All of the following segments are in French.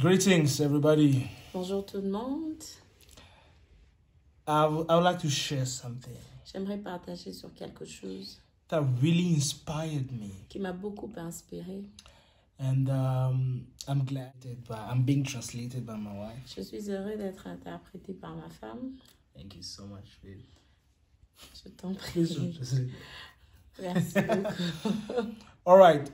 Greetings, everybody. Bonjour tout le monde. I would like to share something J'aimerais partager sur quelque chose that really inspired me. qui m'a beaucoup inspiré. And I'm glad that I'm being translated by my wife. Je suis heureux d'être interprétée par ma femme. Thank you so much, babe. Je t'en prie. Please don't translate. Merci beaucoup. All right.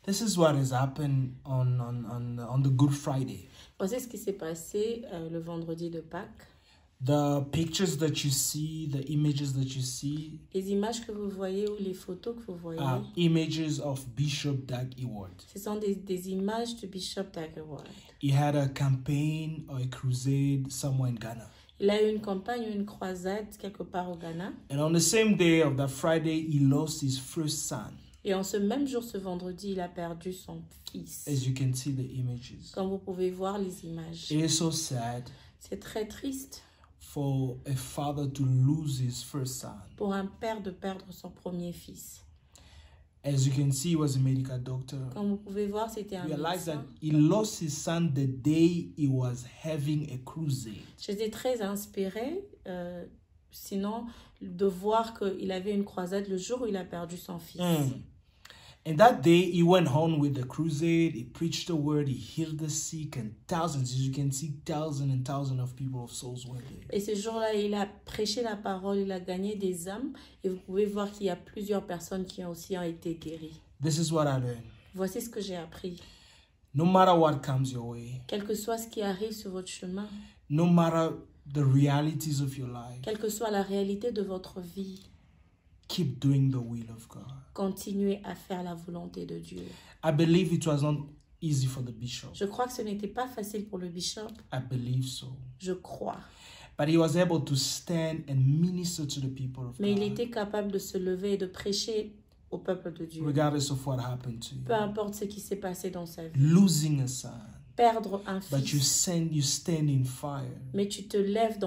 This is what has happened on the Good Friday. Voici ce qui s'est passé le vendredi de Pâques. The pictures that you see, the images that you see, Les images que vous voyez ou les photos que vous voyez, are images of Bishop Dag Eward. ce sont des images de Bishop Dag Eward. He had a campaign or a crusade somewhere in Ghana. Il a eu une campagne ou une croisade quelque part au Ghana. And on the same day of that Friday, he lost his first son. Et en ce même jour, ce vendredi, il a perdu son fils. As you can see the images. Comme vous pouvez voir les images. It is so sad C'est très triste for a father to lose his first son. pour un père de perdre son premier fils. As you can see, he was a medical doctor. Comme vous pouvez voir, c'était un Realize that médecin. he lost his son the day he was having a crusade. J'étais très inspirée, sinon, de voir qu'il avait une croisade le jour où il a perdu son fils. And that day, he went on with the crusade. He preached the word. He healed the sick, and thousands, as you can see, thousands and thousands of people of souls were there. Et ce jour-là, il a prêché la parole, il a gagné des âmes. Et vous pouvez voir qu'il y a plusieurs personnes qui ont aussi été guéries. This is what I learned. Voici ce que j'ai appris. No matter what comes your way, Quel que soit ce qui arrive sur votre chemin, no matter the realities of your life, quelle que soit la réalité de votre vie, keep doing the will of God. continuez à faire la volonté de Dieu. I believe it was not easy for the bishop. Je crois que ce n'était pas facile pour le bishop. I believe so. Je crois. But he was able to stand and minister to the people of Mais il God, était capable de se lever et de prêcher au peuple de Dieu. regardless of what happened to Peu you. importe ce qui s'est passé dans sa vie. Losing a son, Perdre un but you fils, stand in fire, mais tu te lèves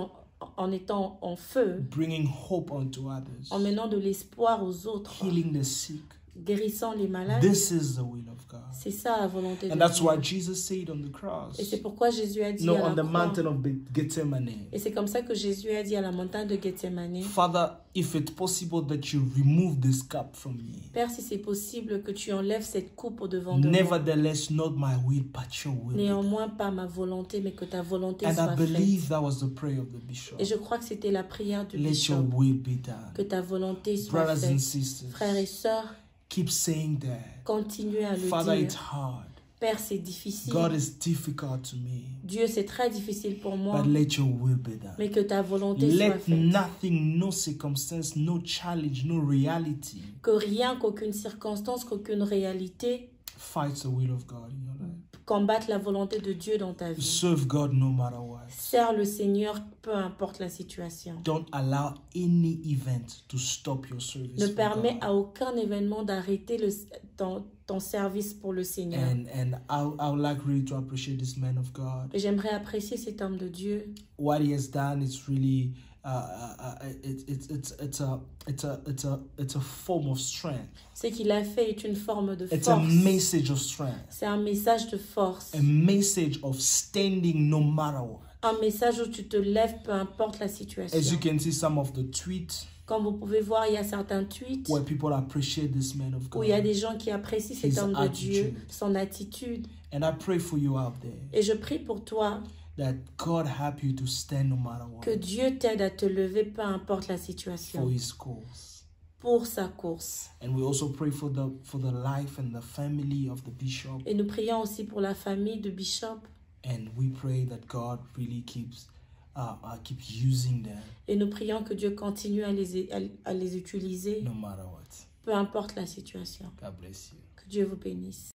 en étant en feu, bringing hope unto others, en menant de l'espoir aux autres, healing the sick. guérissant les malades. This is the will of God. C'est ça la volonté de And that's Dieu. what Jesus said on the cross. Et c'est pourquoi Jésus a dit No, à on la the croix, mountain of Gethsemane. et c'est comme ça que Jésus a dit à la montagne de Gethsemane, Father, if it's possible that you remove this cup from me. Père, si c'est possible que tu enlèves cette coupe au devant de moi. Nevertheless, not my will, but your will. be done. Néanmoins, pas ma volonté, mais que ta volonté And I soit faite. believe that was the prayer of the bishop. Et je crois que c'était la prière du Let bishop. your will be done. Que ta volonté soit Brothers and faite. sisters, Frères et sœurs, keep saying that. continuez à le Father, it's dire. hard. Père, c'est difficile. God is difficult to me. Dieu, c'est très difficile pour moi. But let your will be done. Mais que ta volonté soit Let faite. nothing, no circumstance, no challenge, no reality Que rien, qu'aucune circonstance, qu'aucune réalité fights the will of God in your life. combatte la volonté de Dieu dans ta vie. Serve God no matter what. Sers le Seigneur, peu importe la situation. Don't allow any event to stop your service. Ne for permets God. à aucun événement d'arrêter ton service pour le Seigneur. And I would like really to appreciate this man of God. Et j'aimerais apprécier cet homme de Dieu. What he has done is really it's a form of strength. Ce qu'il a fait est une forme de It's a force. message of strength. C'est un message de force. A message of standing no matter what. Un message où tu te lèves, peu importe la As you situation. can see some of the tweets Comme vous pouvez voir, il y a certains tweets where people appreciate this man of où il y a God. des gens qui apprécient cet His homme de Dieu, attitude. son attitude. And I pray for you out there Et je prie pour toi that God help you to stand no matter que what Dieu t'aide à te lever, peu importe la for situation, his cause. pour sa course. And we also pray for the life and the family of the bishop. Et nous prions aussi pour la famille de Bishop. And we pray that God really keeps using them Et nous prions que Dieu continue à les utiliser, no matter what. peu importe la situation. God bless you. Que Dieu vous bénisse.